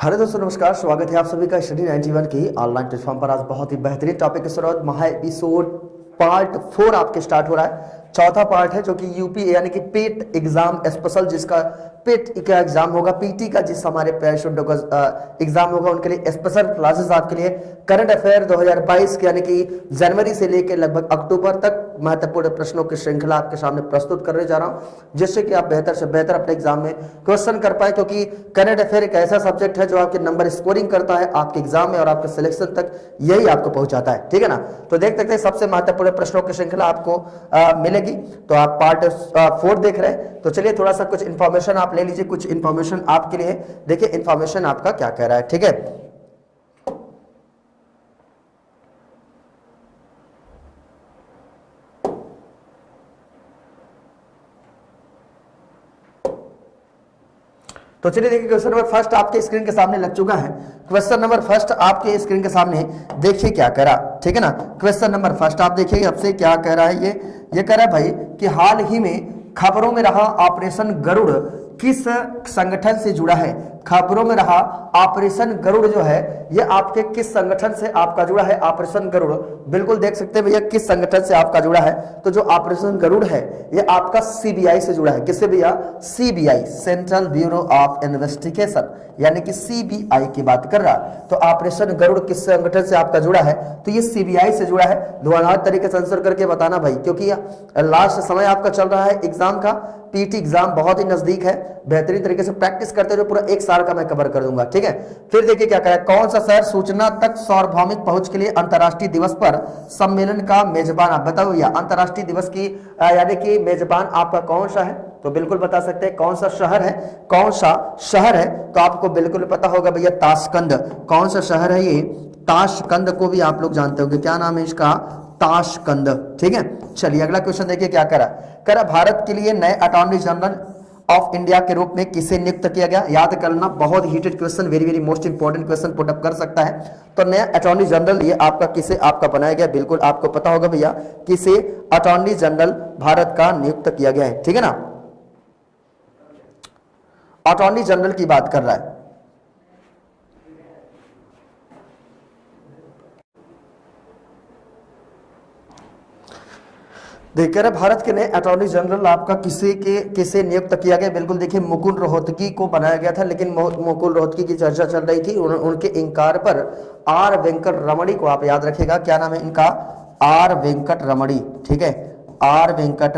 Hello दोस्तों, नमस्कार। स्वागत है आप सभी का स्टडी 91 की ऑनलाइन प्लेटफॉर्म पर। आज बहुत ही बेहतरीन टॉपिक के साथ महा एपिसोड पार्ट 4 आपके स्टार्ट हो रहा है। चौथा पार्ट है जो कि यूपी यानी कि पेट एग्जाम स्पेशल, जिसका पेट का एग्जाम होगा, पीटी का जिस हमारे पैराशूट का एग्जाम होगा, उनके लिए स्पेशल क्लासेस आपके लिए करंट अफेयर 2022 के यानी कि जनवरी से लेकर लगभग अक्टूबर तक महत्वपूर्ण प्रश्नों की श्रृंखला आपके सामने प्रस्तुत करने जा रहा हूं, जिससे कि आप बेहतर से बेहतर अपने एग्जाम में क्वेश्चन कर पाए। क्योंकि करंट अफेयर एक ऐसा सब्जेक्ट है जो आपके नंबर स्कोरिंग करता है आपके एग्जाम में और आपके सिलेक्शन तक यही आपको पहुंचाता है, ठीक है ना। तो देख सकते हैं सबसे महत्वपूर्ण प्रश्नों की श्रृंखला आपको मिलेगी। तो आप पार्ट 4 देख रहे हैं, तो चलिए थोड़ा सा कुछ इन्फॉर्मेशन आप ले लीजिए। कुछ इन्फॉर्मेशन आपके लिए, देखिए इन्फॉर्मेशन आपका क्या कह रहा है, ठीक है। तो चलिए देखिए, क्वेश्चन नंबर फर्स्ट आपके स्क्रीन के सामने लग चुका है। क्वेश्चन नंबर फर्स्ट आपके स्क्रीन के सामने देखिए क्या कह रहा, ठीक है ना। क्वेश्चन नंबर फर्स्ट आप देखिए आपसे क्या कह रहा है। ये कह रहा है भाई कि हाल ही में खबरों में रहा ऑपरेशन गरुड़ किस संगठन से जुड़ा है। खबरों में रहा ऑपरेशन गरुड़ जो है ये आपके किस संगठन से आपका जुड़ा है। ऑपरेशन गरुड़ बिल्कुल देख सकते हैं भैया किस संगठन से आपका जुड़ा है। तो जो ऑपरेशन गरुड़ है ये आपका सीबीआई से जुड़ा है। किससे भैया? CBI, central bureau of investigation, यानी कि सीबीआई की बात कर रहा। तो ऑपरेशन गरुड़ किस संगठन से आपका जुड़ा है? तो ये सीबीआई से जुड़ा है। धुआंधार तरीके से आंसर करके बताना भाई, क्योंकि लास्ट समय आपका चल रहा है एग्जाम का। पीटी एग्जाम बहुत ही नजदीक है। बेहतरीन तरीके से प्रैक्टिस करते हुए पूरा एक साल का मैं कवर कर दूंगा, ठीक है। फिर देखिए क्या कह रहा है, कौन सा शहर सूचना तक सार्वभौमिक पहुंच के लिए अंतर्राष्ट्रीय दिवस पर सम्मेलन का मेजबान? आप बताओ भैया अंतर्राष्ट्रीय दिवस की यानी कि मेजबान आपका कौन सा है? तो बिल्कुल बता सकते हैं कौन सा शहर है, कौन सा शहर है। तो आपको बिल्कुल पता होगा भैया ताशकंद। कौन सा शहर है ये? ताशकंद को भी आप लोग जानते होंगे, क्या नाम है इसका? ताशकंद, ठीक है। चलिए अगला क्वेश्चन देखिए क्या करा। भारत के लिए नए अटॉर्नी जनरल ऑफ इंडिया के रूप में किसे नियुक्त किया गया? याद करना, बहुत heated question, very very most important question put up कर सकता है। तो नया अटॉर्नी जनरल ये आपका किसे आपका बनाया गया? बिल्कुल आपको पता होगा भैया किसे अटॉर्नी जनरल भारत का नियुक्त किया गया है, ठीक है ना। अटॉर्नी जनरल की बात कर रहा है। देखिए भारत के नए अटॉर्नी जनरल आपका किसे नियुक्त किया गया? बिल्कुल देखिए मुकुल रोहतगी को बनाया गया था, लेकिन मुकुल रोहतगी की चर्चा चल रही थी। उनके इंकार पर आर वेंकट रमणी को आप याद रखिएगा, क्या नाम है इनका? आर वेंकट रमणी, ठीक है। आर वेंकट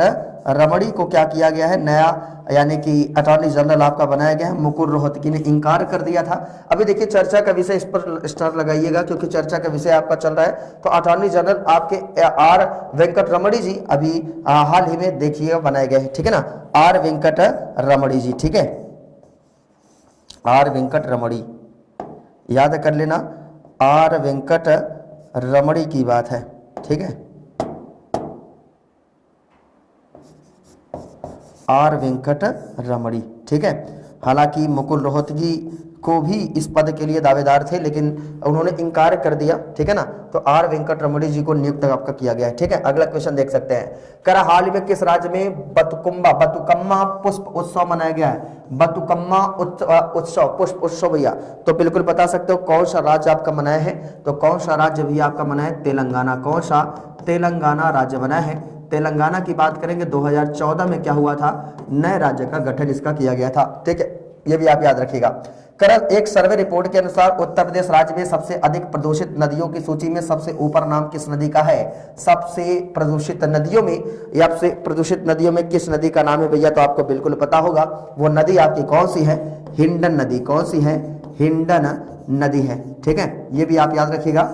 रमणी को क्या किया गया है? नया यानी कि अटॉर्नी जनरल आपका बनाया गया है। मुकुल रोहतगी ने इंकार कर दिया था। अभी देखिए चर्चा का विषय, इस पर स्टार लगाइएगा क्योंकि चर्चा का विषय आपका चल रहा है। तो अटॉर्नी जनरल आपके आर वेंकट रमणी जी अभी हाल ही में देखिएगा बनाए गए हैं, ठीक है ना। आर वेंकट रमणी जी, ठीक है। आर वेंकट रमणी याद कर लेना, आर वेंकट रमणी की बात है, ठीक है। आर वेंकट रमणी, ठीक है। हालांकि मुकुल रोहतगी को भी इस पद के लिए दावेदार थे, लेकिन उन्होंने इंकार कर दिया, ठीक है ना। तो आर वेंकट रमणी जी को नियुक्त आपका किया गया है, ठीक है। अगला क्वेश्चन देख सकते हैं। करा हाल में किस राज्य में बतुकम्मा पुष्प उत्सव मनाया गया है? बतुकम्मा उत्सव, पुष्प उत्सव भैया, तो बिल्कुल बता सकते हो कौन सा राज्य आपका मनाया है। तो कौन सा राज्य भी आपका मनाया है? तेलंगाना। कौन सा? तेलंगाना राज्य बनाया है। तेलंगाना की बात करेंगे, 2014 में क्या हुआ था? नए राज्य का गठन इसका किया गया था, ठीक है। ये भी आप याद रखिएगा। एक सर्वे रिपोर्ट के अनुसार उत्तर प्रदेश राज्य में सबसे अधिक प्रदूषित नदियों की सूची में सबसे ऊपर नाम किस नदी का है? सबसे प्रदूषित नदियों में या सबसे प्रदूषित नदियों में किस नदी का नाम है भैया? तो आपको बिल्कुल पता होगा वो नदी आपकी कौन सी है? हिंडन नदी। कौन सी है? हिंडन नदी है, ठीक है। ये भी आप याद रखिएगा,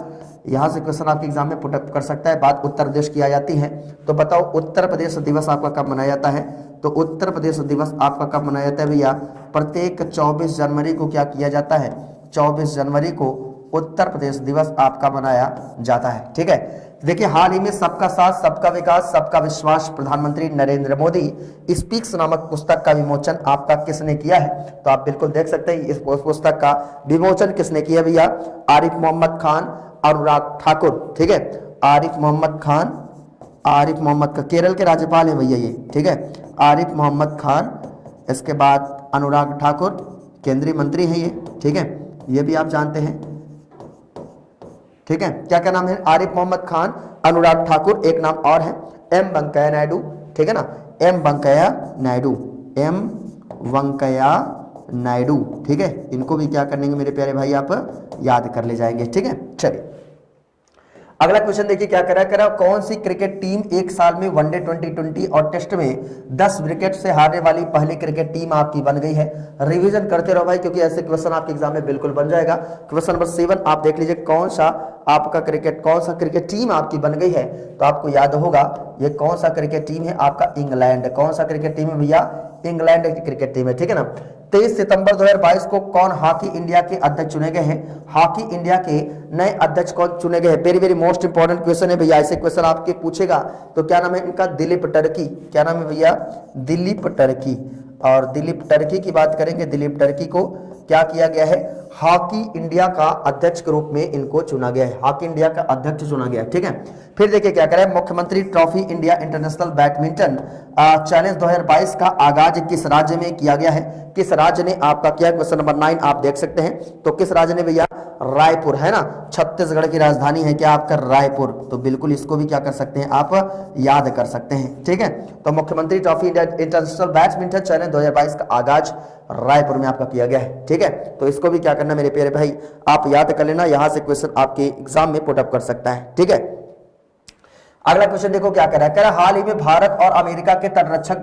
यहां से क्वेश्चन आपके एग्जाम में पुटअप कर सकता है। बात उत्तर प्रदेश की आ जाती है, तो बताओ उत्तर प्रदेश दिवस आपका कब मनाया जाता है? तो उत्तर प्रदेश दिवस आपका कब मनाया जाता है भैया? प्रत्येक 24 जनवरी को क्या किया जाता है? 24 जनवरी को उत्तर प्रदेश दिवस आपका मनाया जाता है, ठीक है। देखिए हाल ही में सबका साथ सबका विकास सबका विश्वास प्रधानमंत्री नरेंद्र मोदी स्पीक्स नामक पुस्तक का विमोचन आपका किसने किया है? तो आप बिल्कुल देख सकते हैं इस पुस्तक का विमोचन किसने किया भैया? आरिफ मोहम्मद खान, अनुराग ठाकुर, ठीक है। आरिफ मोहम्मद खान, आरिफ मोहम्मद का केरल के राज्यपाल है भैया ये, ठीक है। आरिफ मोहम्मद खान, इसके बाद अनुराग ठाकुर केंद्रीय मंत्री है ये, ठीक है। ये भी आप जानते हैं, ठीक है। क्या क्या नाम है? आरिफ मोहम्मद खान, अनुराग ठाकुर, एक नाम और है एम वेंकैया नायडू, ठीक है ना, एम वेंकैया नायडू, एम वेंकैया नायडू, ठीक है। इनको भी क्या करेंगे मेरे प्यारे भाई, आप याद कर ले जाएंगे, ठीक है। चलिए अगला क्वेश्चन देखिए क्या करा कौन सी क्रिकेट टीम एक साल में वनडे, T20 और टेस्ट में 10 विकेट से हारने वाली पहली क्रिकेट टीम आपकी बन गई है। रिवीजन करते रहो भाई, क्योंकि ऐसे क्वेश्चन आपके एग्जाम में बिल्कुल बन जाएगा। क्वेश्चन नंबर 7 आप देख लीजिए, कौन सा क्रिकेट टीम आपकी बन गई है, तो आपको याद होगा ये कौन सा क्रिकेट टीम है आपका, इंग्लैंड। कौन सा क्रिकेट टीम है भैया? इंग्लैंड की क्रिकेट टीम है, ठीक है ना। 23 सितंबर 2022 को कौन हॉकी इंडिया के अध्यक्ष चुने गए हैं? हॉकी इंडिया के नए अध्यक्ष कौन चुने गए हैं? Very very most important question है भैया, ऐसे क्वेश्चन आपके पूछेगा तो क्या नाम है इनका? दिलीप टर्की। क्या नाम है भैया? दिलीप टर्की। और दिलीप टर्की की बात करेंगे, दिलीप टर्की को क्या किया गया है? हॉकी इंडिया का अध्यक्ष के रूप में इनको चुना गया है, हॉकी इंडिया का अध्यक्ष चुना गया है, ठीक है। फिर देखिए क्या करें, मुख्यमंत्री trophy India international badminton challenge 2022 का आगाज किस राज्य में किया गया है? किस राज्य ने आपका किया? क्वेश्चन नंबर 9 आप देख सकते हैं, तो किस राज्य ने भैया? रायपुर, है ना, छत्तीसगढ़ की राजधानी है क्या आपका? रायपुर। तो बिल्कुल इसको भी क्या कर सकते हैं आप, याद कर सकते हैं, ठीक है। तो मुख्यमंत्री trophy India international badminton challenge 2022 का आगाज रायपुर में आपका किया गया है, ठीक है। तो इसको भी क्या करना मेरे प्यारे भाई, आप याद कर लेना, यहां से क्वेश्चन आपके एग्जाम में पुट अप कर सकता है, ठीक है। अगला क्वेश्चन देखो क्या कह रहा है, हाल ही में भारत और अमेरिका के तटरक्षक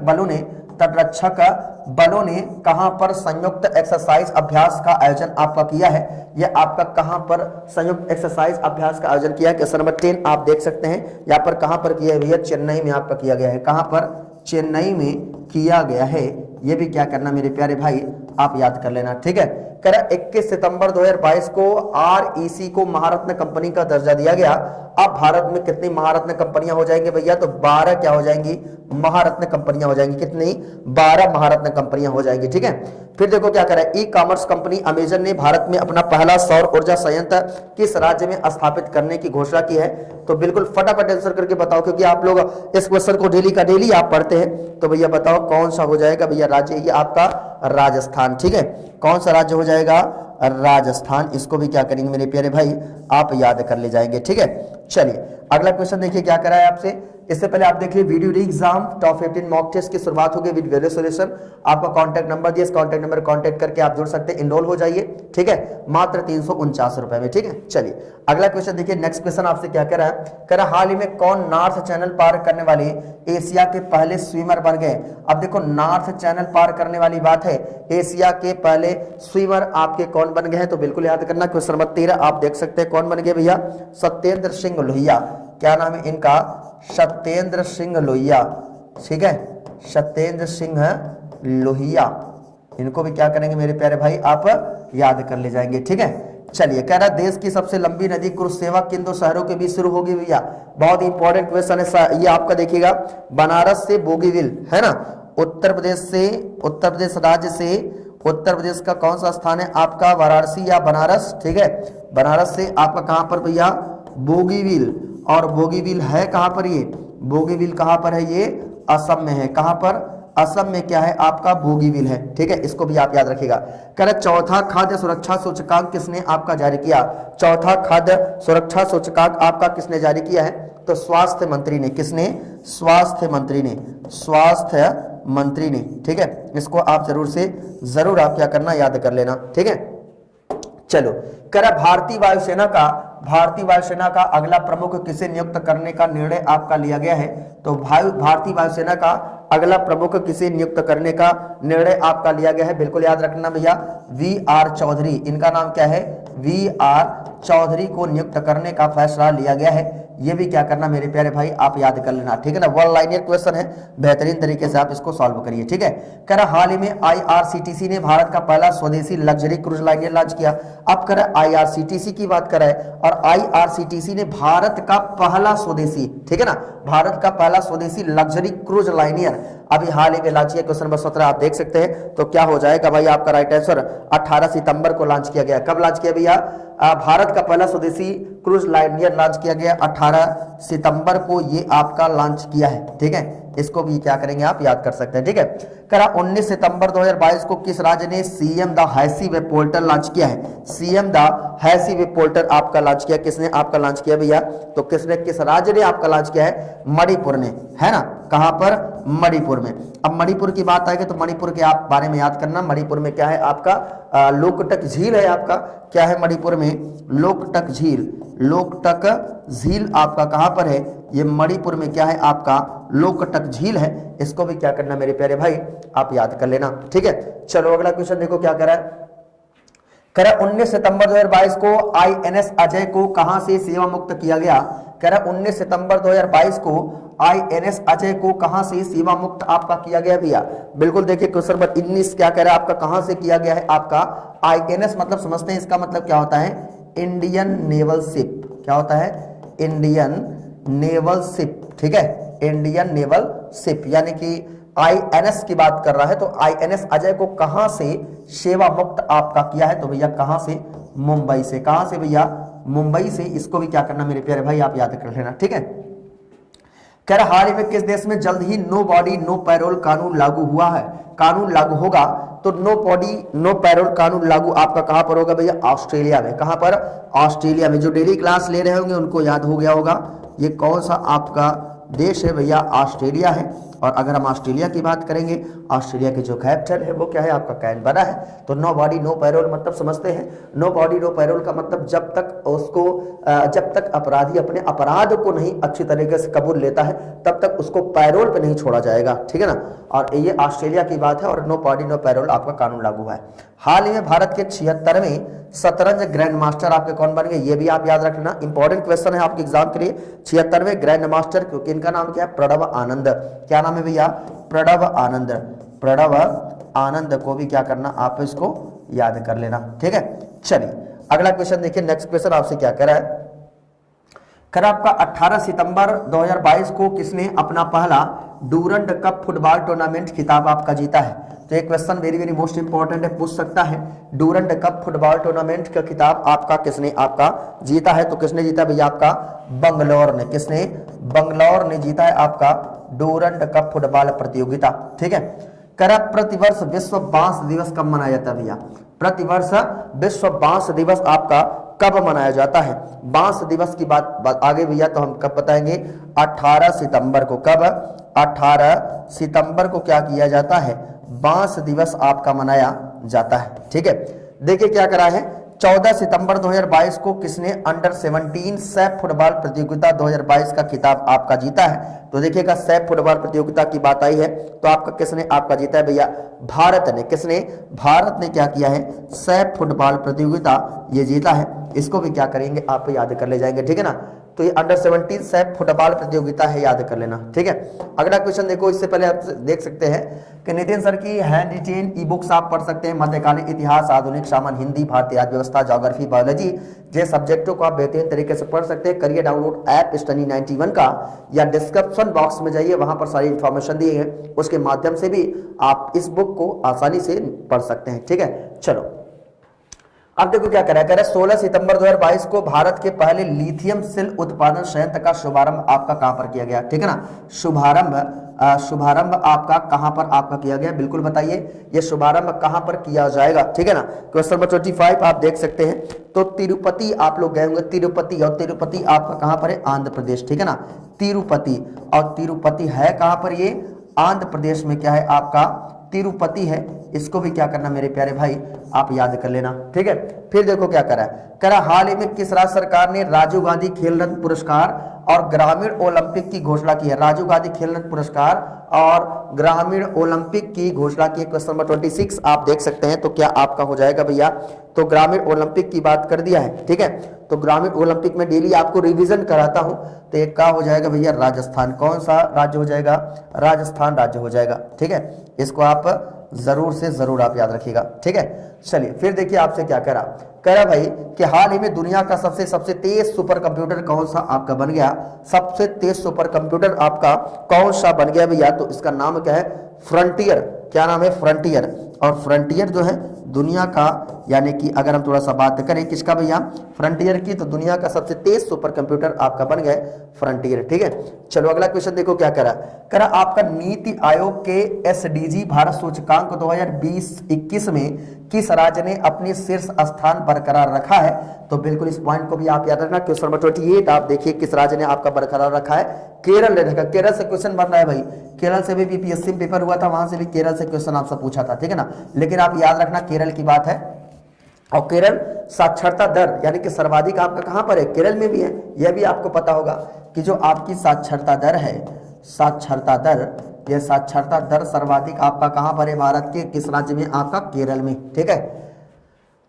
बलों ने कहां पर संयुक्त एक्सरसाइज अभ्यास का आयोजन आपका किया है? यह आपका कहां पर संयुक्त एक्सरसाइज अभ्यास का आयोजन किया है? क्वेश्चन नंबर 10 आप देख सकते हैं, यहां पर कहां पर किया है भैया? चेन्नई में आपका किया गया है। कहां पर? चेन्नई में किया गया है। ये भी क्या करना मेरे प्यारे भाई, आप याद कर लेना, ठीक है। कह रहा 21 सितंबर 2022 को REC को महारत्न कंपनी का दर्जा दिया गया। अब भारत में कितनी महारत्न कंपनियां हो जाएंगी भैया? तो 12 क्या हो जाएंगी? महारत्न कंपनियां हो जाएंगी। कितनी? 12 महारत्न कंपनियां हो जाएंगी, ठीक है। फिर देखो क्या कर रहा है, ई कॉमर्स कंपनी अमेजन ने भारत में अपना पहला सौर ऊर्जा संयंत्र किस राज्य में स्थापित करने की घोषणा की है? तो बिल्कुल फटाफट आंसर करके बताओ, क्योंकि आप लोग इस क्वेश्चन को डेली का डेली आप पढ़ते हैं। तो भैया बताओ कौन सा हो जाएगा भैया राज्य? ये आपका राजस्थान, ठीक है। कौन सा राज्य हो जाएगा? राजस्थान। इसको भी क्या करेंगे मेरे प्यारे भाई, आप याद कर ले जाएंगे, ठीक है। चलिए अगला क्वेश्चन देखिए क्या करा है आपसे। इससे पहले आप देखिए video exam top 15 mock test की शुरुआत हो गई विद वीडियो सॉल्यूशन। आपका कांटेक्ट नंबर दिया, इस कांटेक्ट नंबर कांटेक्ट करके आप जुड़ सकते हैं, इनरोल हो जाइए, ठीक है, मात्र 349 रुपए में, ठीक है। चलिए अगला क्वेश्चन देखिए, नेक्स्ट क्वेश्चन आपसे क्या कह रहा है, कह रहा हाल ही में कौन नॉर्थ चैनल पार करने वाले एशिया के पहले स्विमर बन गए? अब देखो नॉर्थ चैनल पार करने वाली बात है, एशिया के पहले स्विमर आपके कौन बन गए हैं? तो बिल्कुल याद करना, क्वेश्चन नंबर 13 आप देख सकते हैं, कौन बन गए भैया? सत्येंद्र सिंह लोहिया। क्या नाम है इनका? सत्येंद्र सिंह लोहिया, ठीक है, सत्येंद्र सिंह लोहिया। इनको भी क्या करेंगे मेरे प्यारे भाई, आप याद कर ले जाएंगे, ठीक है। चलिए कह रहा देश की सबसे लंबी नदी क्रूज सेवा किन दो शहरों के बीच शुरू होगी भैया? बहुत इंपॉर्टेंट क्वेश्चन है ये आपका, देखिएगा, बनारस से बोगीविल, है ना, उत्तर प्रदेश राज्य से, उत्तर प्रदेश का कौन सा स्थान है आपका? वाराणसी या बनारस, ठीक है। बनारस से आपका कहां पर भैया? बोगीविल। और बोगीविल है कहां पर? ये बोगीविल कहां पर है? ये असम में है। कहां पर? असम में क्या है आपका? बोगीविल है, ठीक है। इसको भी आप याद रखिएगा। कह रहे चौथा खाद्य सुरक्षा सूचकांक किसने आपका जारी किया? चौथा खाद्य सुरक्षा सूचकांक आपका किसने जारी किया है? तो स्वास्थ्य मंत्री ने। किसने? स्वास्थ्य मंत्री ने, स्वास्थ्य मंत्री ने, ठीक है। इसको आप जरूर आप क्या करना, याद कर लेना, ठीक है। चलो कह रहा भारतीय वायुसेना का अगला प्रमुख किसे नियुक्त करने का निर्णय आपका लिया गया है? तो भारतीय वायुसेना का अगला प्रमुख किसे नियुक्त करने का निर्णय आपका लिया गया है? बिल्कुल याद रखना भैया, VR चौधरी। इनका नाम क्या है? VR चौधरी को नियुक्त करने का फैसला लिया गया है। ये भी क्या करना मेरे प्यारे भाई, आप याद कर लेना, ठीक है ना। वन लाइनर क्वेश्चन है, बेहतरीन तरीके से आप इसको सॉल्व करिए, ठीक है। कह रहा हाल ही में IRCTC ने भारत का पहला स्वदेशी लग्जरी क्रूज लाइनर लॉन्च किया। अब कर IRCTC की बात कर रहा है, और IRCTC ने भारत का पहला स्वदेशी, ठीक है ना, भारत का पहला स्वदेशी लग्जरी क्रूज लाइनर अभी हाल ही में लॉन्च किया। क्वेश्चन नंबर 17 आप देख सकते हैं। तो क्या हो जाएगा भाई आपका राइट आंसर? 18 सितंबर को लॉन्च किया गया। कब लॉन्च किया भैया? भारत का पहला स्वदेशी क्रूज लाइनर लॉन्च किया गया 18 18 सितंबर को ये आपका लॉन्च किया है, ठीक है। इसको भी क्या करेंगे आप याद कर सकते हैं, ठीक है। करा 19 सितंबर 2022 को किस राज्य ने सीएम द हैसी वेब पोर्टल लॉन्च किया है? सीएम द हैसी वेब पोर्टल आपका लॉन्च किया, किसने आपका लॉन्च किया भैया? तो किसने, किस राज्य ने आपका लॉन्च किया है? मणिपुर ने, है ना। कहां पर? मणिपुर में। अब मणिपुर की बात आएगी तो मणिपुर के आप बारे में याद करना। मणिपुर में क्या है आपका? लोकटक झील है आपका। क्या है मणिपुर में? लोकटक झील। लोकटक झील आपका कहां पर है? ये मणिपुर में क्या है आपका? लोकटक झील है। इसको भी क्या करना मेरे प्यारे भाई आप याद कर लेना, ठीक है। चलो अगला क्वेश्चन देखो क्या कह रहा है। कह रहा 19 सितंबर 2022 को आईएनएस अजय को कहां से सेवा मुक्त किया गया? कह रहा 19 सितंबर 2022 को आईएनएस अजय को कहां से सेवा मुक्त आपका किया गया भैया? बिल्कुल देखिए क्वेश्चन नंबर 19 क्या कह रहा है आपका? कहां से किया गया है आपका? आईएनएस मतलब समझते हैं इसका मतलब क्या होता है? Indian naval ship. क्या होता है? इंडियन नेवल शिप, ठीक है। इंडियन नेवल शिप यानी कि आईएनएस की बात कर रहा है। तो आईएनएस अजय को कहां से सेवा मुक्त आपका किया है? तो भैया कहां से? मुंबई से। कहां से भैया? मुंबई से। इसको भी क्या करना मेरे प्यारे भाई आप याद कर लेना, ठीक है। कह रहा हाल ही में किस देश में जल्द ही नो बॉडी नो पैरोल कानून लागू हुआ है? कानून लागू होगा तो नो बॉडी नो पैरोल कानून लागू आपका कहां पर होगा भैया? ऑस्ट्रेलिया में। कहां पर? ऑस्ट्रेलिया में। जो डेली क्लास ले रहे होंगे उनको याद हो गया होगा ये कौन सा आपका देश है भैया? ऑस्ट्रेलिया है। और अगर हम ऑस्ट्रेलिया की बात करेंगे, ऑस्ट्रेलिया की जो कैपिटल है वो क्या है आपका? कैनबरा है। तो नो बॉडी नो पैरोल मतलब समझते हैं, नो बॉडी नो पैरोल का मतलब जब तक अपराधी अपने अपराध को नहीं अच्छी तरीके से कबूल लेता है तब तक उसको पैरोल पे नहीं छोड़ा जाएगा, ठीक है ना। और ये ऑस्ट्रेलिया की बात है और नो बॉडी नो पैरोल आपका कानून लागू हुआ है। हाल ही में भारत के 76वें शतरंज ग्रैंड मास्टर आपके कौन बन गए? ये भी आप याद रखना, इंपॉर्टेंट क्वेश्चन है आपके एग्जाम के लिए। 76वें ग्रैंड मास्टर क्योंकि इनका नाम क्या है? प्रणव आनंद। क्या नाम है भैया? प्रणव आनंद। प्रणव आनंद को भी क्या करना आप इसको याद कर लेना, ठीक है। चलिए अगला क्वेश्चन देखिए। नेक्स्ट क्वेश्चन आपसे क्या कह रहा है? कह रहा आपका 18 सितंबर 2022 को किसने अपना पहला डूरंड कप फुटबॉल टूर्नामेंट खिताब आपका जीता है? तो एक question very very most important है, पूछ सकता है। डूरंड कप फुटबॉल टूर्नामेंट का खिताब आपका किसने आपका जीता है? तो किसने जीता भैया? आपका बंगलौर ने। किसने? बंगलौर ने जीता है आपका डूरंड कप फुटबॉल प्रतियोगिता, ठीक है। करा प्रतिवर्ष विश्व बांस दिवस कब मनाया जाता है भैया? प्रतिवर्ष विश्व बांस दिवस आपका कब मनाया जाता है? बांस दिवस की बात आगे भैया तो हम कब बताएंगे? 18 सितंबर को। कब? 18 सितंबर को क्या किया जाता है? बांस दिवस आपका मनाया जाता है, ठीक है। देखिए क्या करा है। 14 सितंबर 2022 को किसने अंडर 17 सैफ फुटबॉल प्रतियोगिता 2022 का खिताब आपका जीता है? तो देखिएगा सैफ फुटबॉल प्रतियोगिता की बात आई है तो आपका किसने आपका जीता है भैया? भारत ने। किसने? भारत ने क्या किया है? सैफ फुटबॉल प्रतियोगिता ये जीता है। इसको भी क्या करेंगे आप याद कर ले जाएंगे, ठीक है ना। तो ये अंडर 17 सैफ फुटबॉल प्रतियोगिता है, याद कर लेना, ठीक है। अगला क्वेश्चन देखो। इससे पहले आप देख सकते हैं कि नितिन सर की हैंड रिटेन ई बुक्स आप पढ़ सकते हैं। मध्यकालीन इतिहास, आधुनिक सामान्य, हिंदी, भारतीय अर्थव्यवस्था, ज्योग्राफी, बायोलॉजी जैसे सब्जेक्टों को आप बेहतरीन तरीके से पढ़ सकते हैं। करिए डाउनलोड ऐप स्टडी 91 का या डिस्क्रिप्शन बॉक्स में जाइए, वहां पर सारी इंफॉर्मेशन दी है, उसके माध्यम से भी आप इस बुक को आसानी से पढ़ सकते हैं, ठीक है। चलो अब देखो क्या कह रहा है। 16 सितंबर 2022 को भारत के पहले लिथियम सेल उत्पादन संयंत्र का शुभारंभ आपका कहां पर किया गया? ठीक है ना। शुभारंभ आपका कहां पर आपका किया गया? बिल्कुल बताइए ये शुभारंभ कहां पर किया जाएगा, ठीक है ना। क्वेश्चन नंबर 25 आप देख सकते हैं। तो तिरुपति आप लोग गए होंगे, तिरुपति, और तिरुपति आपका कहां पर है? आंध्र प्रदेश, ठीक है ना। तिरुपति, और तिरुपति है कहां पर? ये आंध्र प्रदेश में क्या है आपका? तिरुपति है। इसको भी क्या करना मेरे प्यारे भाई आप याद कर लेना, ठीक है। फिर देखो क्या करा है। करा हाल ही में किस राज्य सरकार ने राजीव गांधी खेल रत्न पुरस्कार और ग्रामीण ओलंपिक की घोषणा की है? राजीव गांधी खेल रत्न पुरस्कार और ग्रामीण ओलंपिक की घोषणा की है। क्वेश्चन नंबर 26 आप देख सकते हैं। तो क्या आपका हो जाएगा भैया? तो ग्रामीण ओलंपिक की बात कर दिया है, ठीक है। तो ग्रामीण ओलंपिक में डेली आपको रिवीजन कराता हूं तो एक का हो जाएगा भैया? राजस्थान। कौन सा राज्य हो जाएगा? राजस्थान राज्य हो जाएगा, ठीक है। इसको आप जरूर से जरूर आप याद रखिएगा, ठीक है। चलिए फिर देखिए आपसे क्या कह रहा भाई कि हाल ही में दुनिया का सबसे तेज सुपर कंप्यूटर कौन सा आपका बन गया? सबसे तेज सुपर कंप्यूटर आपका कौन सा बन गया भैया? तो इसका नाम क्या है? फ्रंटियर। क्या नाम है? फ्रंटियर। और फ्रंटियर जो है दुनिया का, यानी कि अगर हम थोड़ा सा बात करें किसका भैया, फ्रंटियर की, तो दुनिया का सबसे तेज सुपर कंप्यूटर आपका बन गया फ्रंटियर। ठीक है, चलो अगला क्वेश्चन देखो क्या करा आपका नीति आयोग के एसडीजी भारत सूचकांक 2020-21 में किस राज्य ने अपनी शीर्ष स्थान बरकरार रखा है। तो बिल्कुल इस पॉइंट को भी आप याद रखना। क्वेश्चन नंबर 28 आप देखिए किस राज्य ने आपका बरकरार रखा है, केरल ने रखा। केरल से क्वेश्चन बन रहा है भाई, केरल से भी बीपीएससी में पेपर हुआ था, वहां से भी केरल से क्वेश्चन आपसे पूछा था, ठीक है ना। लेकिन आप याद रखना केरल की बात है, और केरल साक्षरता दर यानी कि सर्वाधिक आपका कहां पर है, केरल में भी है। यह भी आपको पता होगा कि जो आपकी साक्षरता दर है, साक्षरता दर, यह साक्षरता दर सर्वाधिक आपका कहां पर है, भारत के किस राज्य में, आपका केरल में। ठीक है,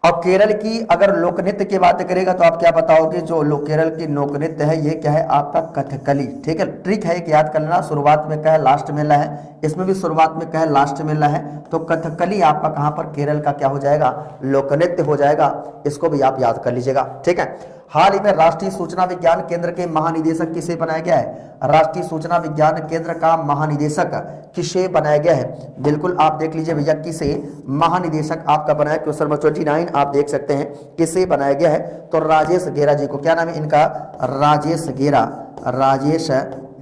और केरल की अगर लोक नृत्य की बात करेगा तो आप क्या बताओगे, जो केरल की लोक नृत्य है ये क्या है, आपका कथकली। ठीक है, ट्रिक है एक याद कर लेना, शुरुआत में क्या है, लास्ट में ला है, इसमें भी शुरुआत में क्या है, लास्ट में ला है। तो कथकली आपका कहां पर, केरल का क्या हो जाएगा, लोक नृत्य हो जाएगा। इसको भी आप याद कर लीजिएगा। ठीक है, हाल ही में राष्ट्रीय सूचना विज्ञान केंद्र के महानिदेशक किसे बनाया गया है, राष्ट्रीय सूचना विज्ञान केंद्र का महानिदेशक किसे बनाया गया है। बिल्कुल आप देख लीजिए भैया किसे महानिदेशक आपका बनाया, क्वेश्चन नंबर 29 आप देख सकते हैं किसे बनाया गया है। तो राजेश गेरा जी को, क्या नाम है इनका, राजेश गेरा, राजेश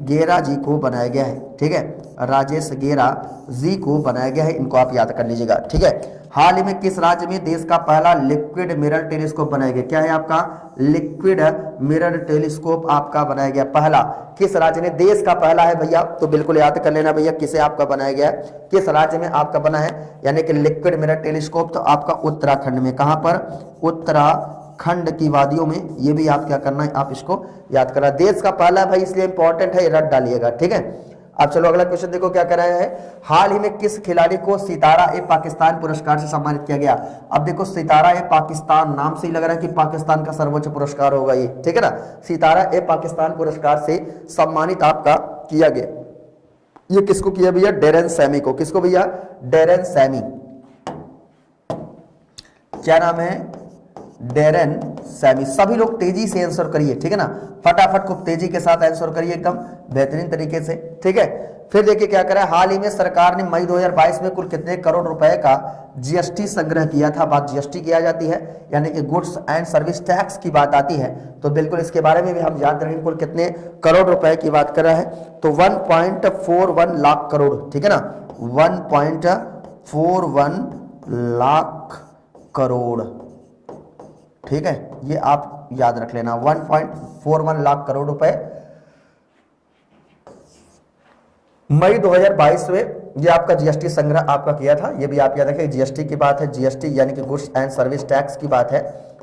गेरा जी को बनाया गया है। ठीक है, राजेश गेरा जी को बनाया गया है, इनको आप याद कर लीजिएगा। ठीक है, हाल ही में किस राज्य में देश का पहला लिक्विड मिरर टेलीस्कोप बनाया गया, क्या है आपका, लिक्विड मिरर टेलीस्कोप आपका बनाया गया पहला, किस राज्य ने, देश का पहला है भैया। तो बिल्कुल याद कर लेना भैया किसे आपका बनाया गया है, किस राज्य में आपका बना है, यानी कि लिक्विड मिरर टेलीस्कोप। तो आपका उत्तराखंड में, कहां पर, उत्तराखंड की वादियों में। ये भी आप क्या करना है, आप इसको याद करना, देश का पहला है भाई इसलिए इंपॉर्टेंट है, रट डालिएगा। ठीक है, अब चलो अगला क्वेश्चन देखो क्या कर रहे हैं, हाल ही में किस खिलाड़ी को सितारा ए पाकिस्तान पुरस्कार से सम्मानित किया गया। अब देखो सितारा ए पाकिस्तान नाम से ही लग रहा है कि पाकिस्तान का सर्वोच्च पुरस्कार होगा ये, ठीक है ना। सितारा ए पाकिस्तान पुरस्कार से सम्मानित आपका किया गया, ये किसको किया भैया, डेरेन सैमी को। किसको भैया, डेरेन सैमी, क्या नाम है, डेरेन सैमी। सभी लोग तेजी से आंसर करिए, ठीक है ना, फटाफट खूब तेजी के साथ आंसर करिए एकदम बेहतरीन तरीके से। ठीक है, फिर देखिए क्या करा, हाल ही में सरकार ने मई 2022 में कुल कितने करोड़ रुपए का जीएसटी संग्रह किया था। बात जीएसटी की आ जाती है, यानी कि गुड्स एंड सर्विस टैक्स की बात आती है, तो बिल्कुल इसके बारे में भी हम याद रखेंगे, कुल कितने करोड़ रुपए की बात कर रहा है। तो 1.41 लाख करोड़, ठीक है ना, 1.41 लाख करोड़। ठीक है, ये आप याद रख लेना, 1.41 लाख करोड़ रुपए मई 2022 में ये आपका जीएसटी संग्रह आपका किया था। ये भी आप याद रखें, जीएसटी की बात है, जीएसटी यानी कि गुड्स एंड सर्विस टैक्स की बात है।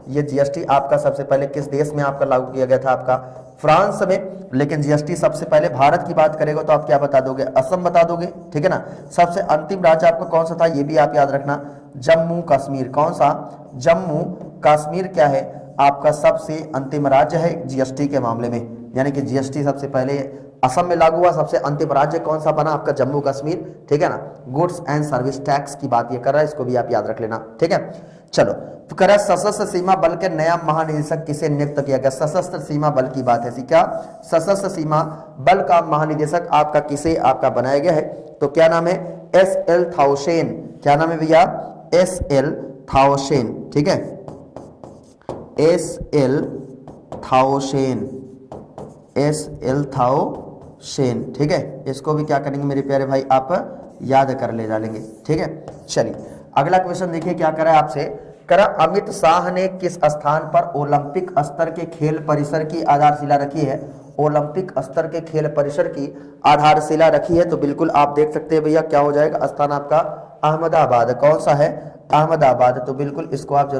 ये जीएसटी आपका सबसे पहले किस देश में आपका लागू किया गया था, आपका फ्रांस में। लेकिन जीएसटी सबसे पहले भारत की बात करेगा तो आप क्या बता दोगे, असम बता दोगे, ठीक है ना। सबसे अंतिम राज्य आपका कौन सा था, ये भी आप याद रखना, जम्मू कश्मीर। कौन सा, जम्मू कश्मीर क्या है आपका सबसे अंतिम राज्य है जीएसटी के मामले में, यानी कि जीएसटी सबसे पहले असम में लागू हुआ, सबसे अंतिम राज्य कौन सा बना, आपका जम्मू कश्मीर, ठीक है ना। गुड्स एंड सर्विस टैक्स की बात ये कर रहा है, इसको भी आप याद रख लेना, ठीक है। चलो तो कह रहा है सशस्त्र सीमा बल के नया महानिदेशक किसे नियुक्त किया गया, सशस्त्र सीमा बल की बात है, क्या सशस्त्र सीमा बल का महानिदेशक आपका किसे आपका बनाया गया है। तो क्या नाम है, एस.एल. थाउसेन। क्या नाम है भैया, एस.एल. थाउसेन, ठीक है, एस.एल. थाउसेन, एस.एल. थाउसेन, ठीक है। इसको भी क्या करेंगे मेरे प्यारे भाई, आप याद कर ले डालेंगे, ठीक है। चलिए अगला क्वेश्चन देखिए क्या करा है आपसे, करा अमित शाह ने किस स्थान पर ओलंपिक स्तर के खेल परिसर की आधारशिला रखी है, ओलंपिक स्तर के खेल परिसर की आधारशिला रखी है। तो बिल्कुल आप देख सकते हैं भैया क्या हो जाएगा, स्थान आपका अहमदाबाद। कौन सा है, अहमदाबाद। तो बिल्कुल इसको आप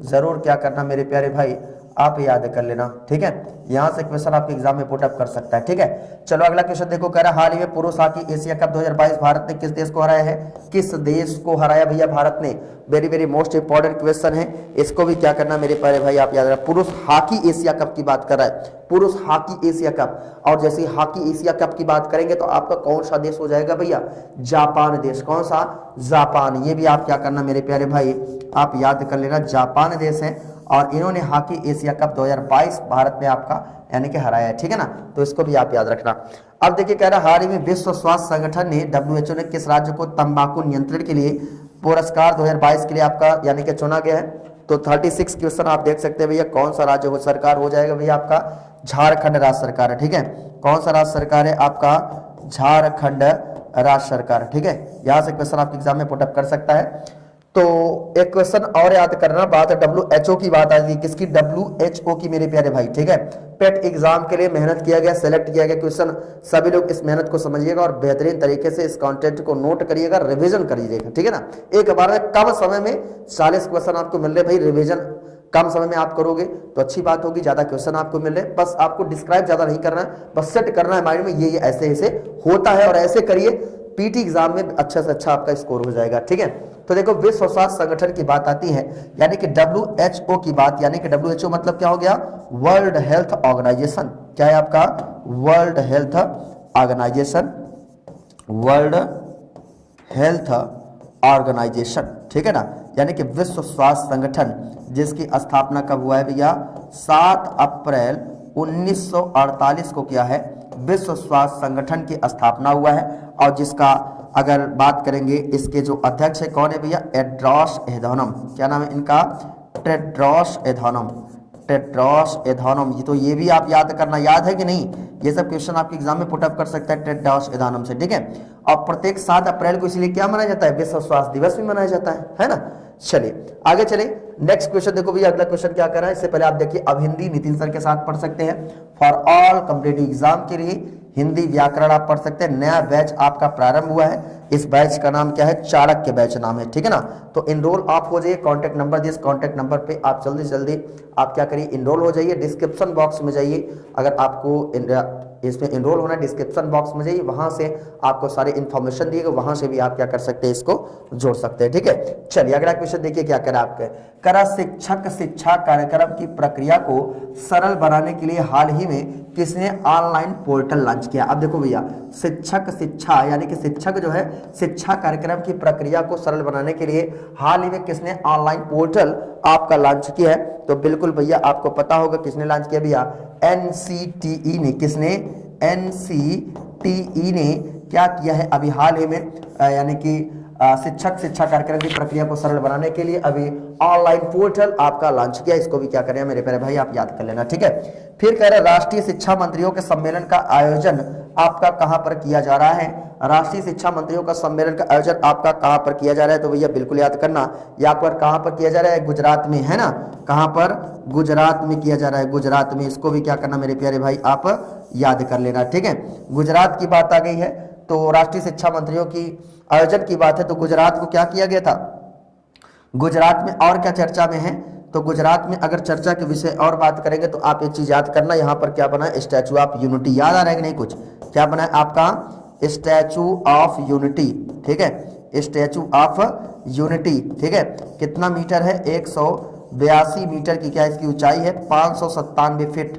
जरूर क्या करना मेरे प्यारे भाई, आप याद कर लेना, ठीक है। यहां से क्वेश्चन आपके एग्जाम में पुट अप कर सकता है, ठीक है। चलो अगला क्वेश्चन देखो, कह रहा हाल ही में पुरुष हॉकी एशिया कप 2022 भारत ने किस देश को हराया है, किस देश को हराया भैया भारत ने। वेरी मोस्ट इंपॉर्टेंट क्वेश्चन है, इसको भी क्या करना मेरे प्यारे भाई आप याद रखना। पुरुष हॉकी एशिया कप की बात कर रहा है, पुरुष हॉकी एशिया कप। और जैसे हॉकी एशिया कप की बात करेंगे तो आपका कौन सा देश हो जाएगा भैया, जापान देश। कौन सा, जापान। ये भी आप क्या करना मेरे प्यारे भाई आप याद कर लेना, जापान देश है। और इन्होंने हॉकी एशिया कप 2022 भारत में आपका यानी कि हराया है, ठीक है ना। तो इसको भी आप याद रखना। अब देखिए कह रहा हाल ही में विश्व स्वास्थ्य संगठन ने WHO ने किस राज्य को तंबाकू नियंत्रण के लिए पुरस्कार 2022 के लिए आपका यानी कि चुना गया है। तो 36 क्वेश्चन आप देख सकते हैं भैया। कौन सा राज्य सरकार हो जाएगा भैया आपका? झारखंड राज्य सरकार है, ठीक है। कौन सा राज्य सरकार है आपका? झारखंड राज्य सरकार, ठीक है। यहां से क्वेश्चन आपके एग्जाम में पुटअप कर सकता है। तो एक क्वेश्चन और याद करना, बात है WHO की बात आ रही है। किसकी? WHO की मेरे प्यारे भाई, ठीक है। पेट एग्जाम के लिए मेहनत किया गया, सेलेक्ट किया गया क्वेश्चन। सभी लोग इस मेहनत को समझिएगा और बेहतरीन तरीके से इस कंटेंट को नोट करिएगा, रिवीजन करिएगा, ठीक है ना। एक बार में कम समय में 40 क्वेश्चन आपको मिल रहे भाई। रिवीजन कम समय में आप करोगे तो अच्छी बात होगी, ज्यादा क्वेश्चन आपको मिल रहे। बस आपको डिस्क्राइब ज्यादा नहीं करना है, बस सेट करना है माइंड में ये ऐसे ऐसे होता है, और ऐसे करिए पीटी एग्जाम में अच्छा से अच्छा आपका स्कोर हो जाएगा, ठीक है। तो देखो, विश्व स्वास्थ्य संगठन की बात आती है, यानी कि WHO की बात, यानी कि WHO मतलब क्या हो गया? World Health Organization. क्या है आपका? World Health Organization, World Health Organization, ठीक है ना। यानी कि विश्व स्वास्थ्य संगठन, जिसकी स्थापना कब हुआ है भैया? 7 अप्रैल 1948 को क्या है? विश्व स्वास्थ्य संगठन की स्थापना हुआ है। और जिसका अगर बात करेंगे, इसके जो अध्यक्ष है कौन है भैया? Tedros Adhanom. क्या नाम है इनका? Tedros Adhanom, Tedros Adhanom. तो ये भी आप याद करना, याद है कि नहीं? ये सब क्वेश्चन आपके एग्जाम में पुटअप कर सकता है टेड्रोस एधानम से, ठीक है। और प्रत्येक 7 अप्रैल को इसलिए क्या मनाया जाता है? विश्व स्वास्थ्य दिवस भी मनाया जाता है ना। चलिए आगे चले, नेक्स्ट क्वेश्चन देखो भैया। अगला क्वेश्चन क्या कर रहा है, इससे पहले आप देखिए, अब हिंदी नितिन सर के साथ पढ़ सकते हैं। फॉर ऑल कॉम्पिटिटिव एग्जाम के लिए हिंदी व्याकरण आप पढ़ सकते हैं। नया बैच आपका प्रारंभ हुआ है। इस बैच का नाम क्या है? चाणक्य बैच नाम है, ठीक है ना। तो इनरोल आप हो जाइए, contact number this, contact number पे आप जल्दी से जल्दी आप क्या करिए? इनरोल हो जाइए। डिस्क्रिप्शन बॉक्स में जाइए, अगर आपको इसमें इनरोल होना है, डिस्क्रिप्शन बॉक्स में जाइए, वहां से आपको सारे इन्फॉर्मेशन दिएगा, वहां से भी आप क्या कर सकते हैं? इसको जोड़ सकते हैं, ठीक है। चलिए अगला क्वेश्चन देखिए क्या करा आपके। करा शिक्षक शिक्षा कार्यक्रम की प्रक्रिया को सरल बनाने के लिए हाल ही में किसने ऑनलाइन पोर्टल लॉन्च किया? अब देखो भैया, शिक्षक शिक्षा यानी कि शिक्षक जो है शिक्षा कार्यक्रम की प्रक्रिया को सरल बनाने के लिए हाल ही में किसने ऑनलाइन पोर्टल आपका लॉन्च किया है? तो बिल्कुल भैया आपको पता होगा किसने लॉन्च किया भैया? NCTE ने। किसने? NCTE ने क्या किया है अभी हाल ही में? यानी कि शिक्षक शिक्षा कार्यक्रम की प्रक्रिया को सरल बनाने के लिए अभी ऑनलाइन पोर्टल आपका लॉन्च किया। इसको भी क्या करें मेरे प्यारे भाई, आप याद कर लेना, ठीक है। फिर कह रहे राष्ट्रीय शिक्षा मंत्रियों के सम्मेलन का आयोजन आपका कहां पर किया जा रहा है? राष्ट्रीय शिक्षा मंत्रियों का सम्मेलन का आयोजन आपका कहां पर किया जा रहा है? तो भैया बिल्कुल याद करना, यहाँ पर कहां पर किया जा रहा है? गुजरात में, है ना। कहां पर? गुजरात में किया जा रहा है, गुजरात में। इसको भी क्या करना मेरे प्यारे भाई, आप याद कर लेना, ठीक है। गुजरात की बात आ गई है, तो राष्ट्रीय शिक्षा मंत्रियों की आयोजन की बात है, तो गुजरात को क्या किया गया था? गुजरात में और क्या चर्चा में है? तो गुजरात में अगर चर्चा के विषय और बात करेंगे तो आप एक चीज याद करना, यहाँ पर क्या बना है? Statue of unity. याद आ रहा है कि नहीं कुछ? क्या बना है आपका? स्टैचू ऑफ यूनिटी, ठीक है। स्टैचू ऑफ यूनिटी, ठीक है। कितना मीटर है? 182 मीटर की क्या इसकी ऊंचाई है? 597 फीट,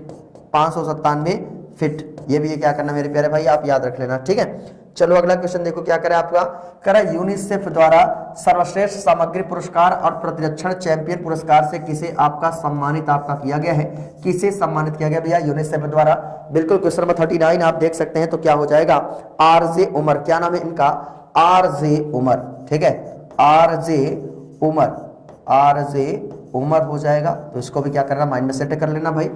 597 फीट। ये भी क्या करना मेरे प्यारे भाई, आप याद रख लेना, ठीक है। चलो अगला क्वेश्चन देखो क्या करे आपका। करे यूनिसेफ द्वारा सर्वश्रेष्ठ सामग्री पुरस्कार और प्रतिरक्षण चैंपियन पुरस्कार से किसे आपका सम्मानित आपका किया गया है? किसे सम्मानित किया गया भैया? यूनिसेफ द्वारा। बिल्कुल क्वेश्चन नंबर 39 आप देख सकते हैं, तो क्या हो जाएगा? RJ उमर। क्या नाम है इनका? RJ उमर, ठीक है। RJ उमर, RJ उमर हो जाएगा। तो इसको भी क्या करना, माइंड में सेट कर लेना भाई।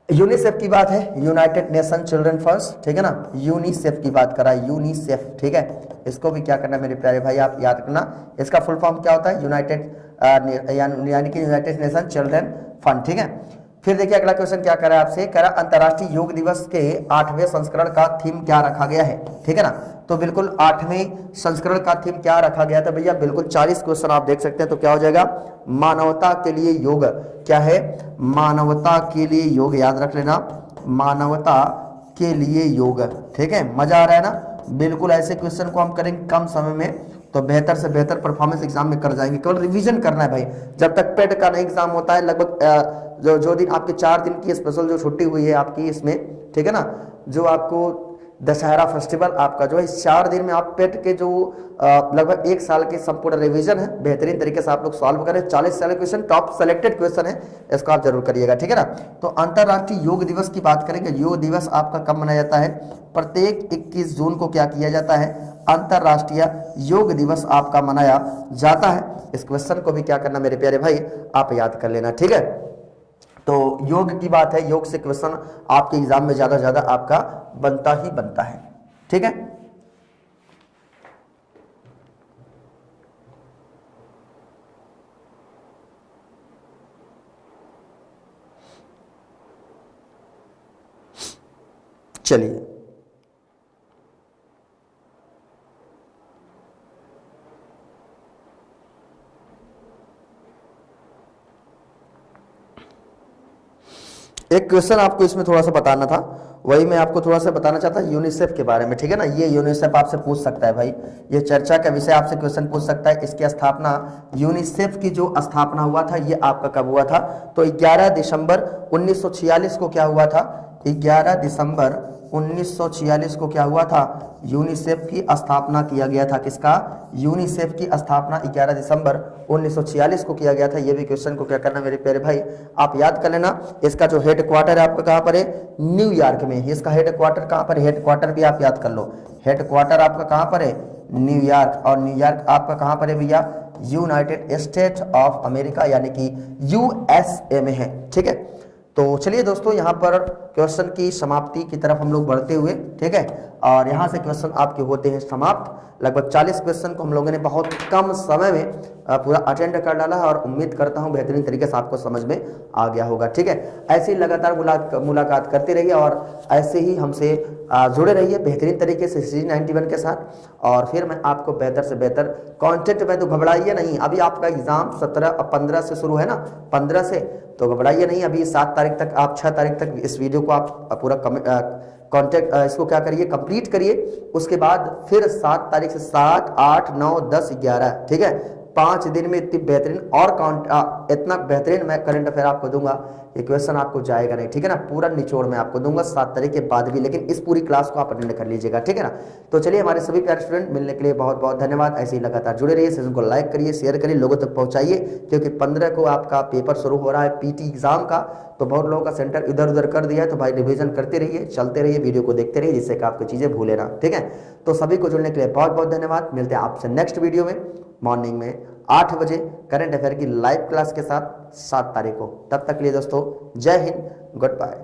यूनिसेफ की बात है, यूनाइटेड नेशन चिल्ड्रन फर्स्ट, ठीक है ना। यूनिसेफ की बात करा, यूनिसेफ, ठीक है। इसको भी क्या करना मेरे प्यारे भाई, आप याद रखना। इसका फुल फॉर्म क्या होता है? यूनाइटेड यानी कि यूनाइटेड नेशन चिल्ड्रन फंड, ठीक है। फिर देखिए अगला क्वेश्चन क्या करा आपसे। करा अंतर्राष्ट्रीय योग दिवस के 8वें संस्करण का थीम क्या रखा गया है? ठीक है ना। तो बिल्कुल 8वें संस्करण का थीम क्या रखा गया था भैया? बिल्कुल 40 क्वेश्चन आप देख सकते हैं, तो क्या हो जाएगा? मानवता के लिए योग। क्या है? मानवता के लिए योग, याद रख लेना, मानवता के लिए योग, ठीक है। मजा आ रहा है ना? बिल्कुल ऐसे क्वेश्चन को हम करेंगे कम समय में, तो बेहतर से बेहतर परफॉर्मेंस एग्जाम में कर जाएंगे। केवल रिवीजन करना है भाई। जब तक पेड का नहीं एग्जाम होता है, लगभग जो दिन आपके 4 दिन की स्पेशल जो छुट्टी हुई है आपकी इसमें, ठीक है ना, जो आपको दशहरा फेस्टिवल आपका जो है 4 दिन में आप पेट के जो लगभग 1 साल के संपूर्ण रिवीजन है बेहतरीन तरीके से आप लोग सॉल्व करें। 40 साल क्वेश्चन टॉप सेलेक्टेड क्वेश्चन है, इसको आप जरूर करिएगा, ठीक है ना। तो अंतर्राष्ट्रीय योग दिवस की बात करेंगे। योग दिवस आपका कब मनाया जाता है? प्रत्येक 21 जून को क्या किया जाता है? अंतर्राष्ट्रीय योग दिवस आपका मनाया जाता है। इस क्वेश्चन को भी क्या करना मेरे प्यारे भाई, आप याद कर लेना, ठीक है। तो योग की बात है, योग से क्वेश्चन आपके एग्जाम में ज्यादा ज्यादा आपका बनता ही बनता है, ठीक है। चलिए एक क्वेश्चन आपको इसमें थोड़ा सा बताना था, वही मैं आपको थोड़ा सा बताना चाहता हूँ यूनिसेफ के बारे में, ठीक है ना। ये यूनिसेफ आपसे पूछ सकता है भाई, ये चर्चा का विषय आपसे क्वेश्चन पूछ सकता है। इसकी स्थापना, यूनिसेफ की जो स्थापना हुआ था ये आपका कब हुआ था? तो 11 दिसंबर 1946 को क्या हुआ था? 11 दिसंबर 1946 को क्या हुआ था? यूनिसेफ की स्थापना किया गया था। किसका? यूनिसेफ की स्थापना 11 दिसंबर 1946 को किया गया था। ये भी क्वेश्चन को क्या करना मेरे प्यारे भाई, आप याद कर लेना। इसका जो हेड क्वार्टर है आपका कहाँ पर है? न्यूयॉर्क में। इसका हेड क्वार्टर कहाँ पर है? हेड क्वार्टर भी आप याद कर लो, हेड क्वार्टर आपका कहाँ पर है? न्यूयॉर्क। और न्यूयॉर्क आपका कहाँ पर है भैया? यूनाइटेड स्टेट ऑफ अमेरिका यानी कि यूएसए में है, ठीक है। तो चलिए दोस्तों, यहाँ पर क्वेश्चन की समाप्ति की तरफ हम लोग बढ़ते हुए, ठीक है, और यहाँ से क्वेश्चन आपके होते हैं समाप्त। लगभग 40 क्वेश्चन को हम लोगों ने बहुत कम समय में पूरा अटेंड कर डाला है और उम्मीद करता हूँ बेहतरीन तरीके से आपको समझ में आ गया होगा, ठीक है। ऐसे ही लगातार मुलाकात करते रहिए और ऐसे ही हमसे जुड़े रहिए बेहतरीन तरीके से C91 के साथ। और फिर मैं आपको बेहतर से बेहतर कंटेंट में, तो घबराइए नहीं, अभी आपका एग्जाम 15 से शुरू है ना, 15 से, तो घबराइए नहीं। अभी 7 तारीख तक, आप 6 तारीख तक इस वीडियो को आप पूरा कॉन्टेक्ट इसको क्या करिए, कंप्लीट करिए। उसके बाद फिर 7 तारीख से 7, 8, 9, 10, 11, ठीक है, 5 दिन में इतनी बेहतरीन और इतना बेहतरीन मैं करंट अफेयर आपको दूंगा, ये क्वेश्चन आपको जाएगा नहीं, ठीक है ना। पूरा निचोड़ में आपको दूंगा 7 तारीख के बाद भी, लेकिन इस पूरी क्लास को आप अटेंड कर लीजिएगा, ठीक है ना। तो चलिए, हमारे सभी प्यारे स्टूडेंट, मिलने के लिए बहुत बहुत धन्यवाद। ऐसे ही लगातार जुड़े रहिए, सेशन को लाइक करिए, शेयर करिए, लोगों तक पहुंचाइए, क्योंकि 15 को आपका पेपर शुरू हो रहा है पीटी एग्जाम का। तो बहुत लोगों का सेंटर इधर उधर कर दिया है, तो भाई रिवीजन करते रहिए, चलते रहिए, वीडियो को देखते रहिए, जिससे कि आपको चीजें भूले ना, ठीक है। तो सभी को जुड़ने के लिए बहुत बहुत धन्यवाद। मिलते हैं आपसे नेक्स्ट वीडियो में मॉर्निंग में 8 बजे करंट अफेयर की लाइव क्लास के साथ 7 तारीख को। तब तक के लिए दोस्तों, जय हिंद, गुड बाय।